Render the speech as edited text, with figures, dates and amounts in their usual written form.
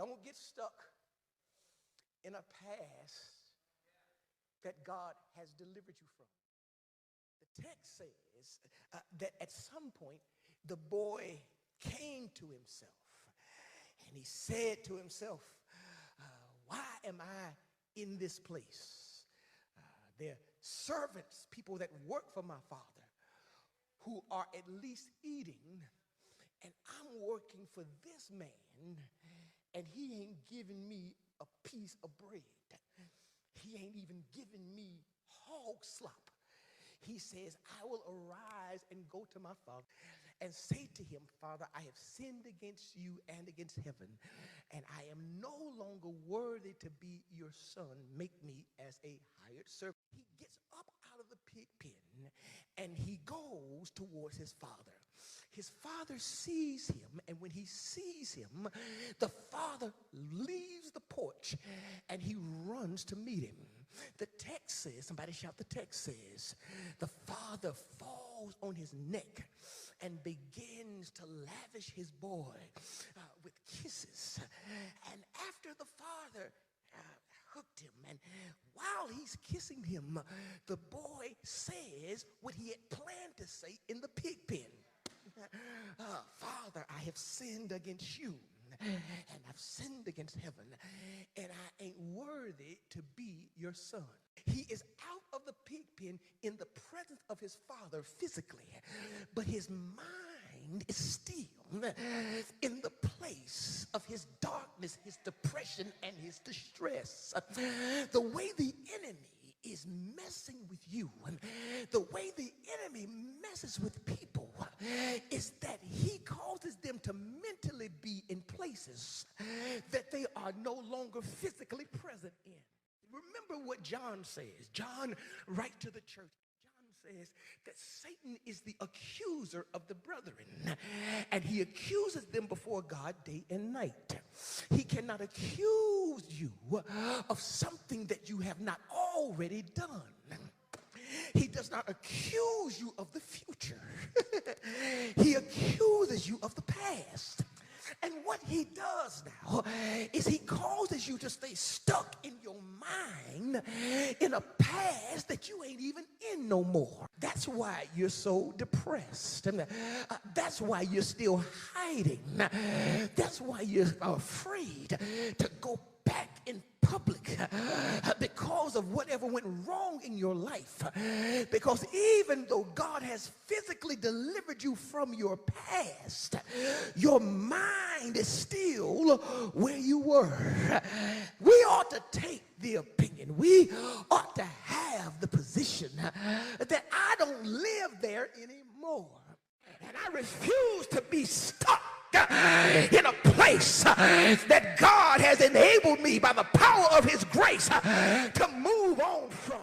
Don't get stuck in a past that God has delivered you from. The text says that at some point the boy came to himself and he said to himself, why am I in this place? There are servants, people that work for my father, who are at least eating, and I'm working for this man, and he ain't giving me a piece of bread. He ain't even giving me hog slop. He says, I will arise and go to my father and say to him, Father, I have sinned against you and against heaven, and I am no longer worthy to be your son. Make me as a hired servant. He gets up out of the pig pen and he goes towards his father. His father sees him, and when he sees him, the father leaves the porch and he runs to meet him. The text says, somebody shout, the text says, the father falls on his neck and begins to lavish his boy with kisses. And after the father hooked him, and while he's kissing him, the boy says what he had planned to say in the pig pen. Father, I have sinned against you, and I've sinned against heaven, and I ain't worthy to be your son. He is out of the pig pen in the presence of his father physically, but his mind is still in the place of his darkness, his depression, and his distress. The way the enemy is messing with you, and the way the enemy messes with people, is that he causes them to mentally be in places that they are no longer physically present in. Remember what John says. John, right to the church, John says that Satan is the accuser of the brethren, and he accuses them before God day and night. He cannot accuse you of something that you have not already done. He does not accuse you of the future. He accuses you of the past. And what he does now is he causes you to stay stuck in your mind in a past that you ain't even in no more. That's why you're so depressed. That's why you're still hiding. That's why you're afraid to go back in public because of whatever went wrong in your life. Because even though God has physically delivered you from your past, your mind is still where you were. We ought to take the opinion. We ought to have the position that I don't live there anymore. And I refuse to be stuck in a place that God has enabled me by the power of his grace to move on from.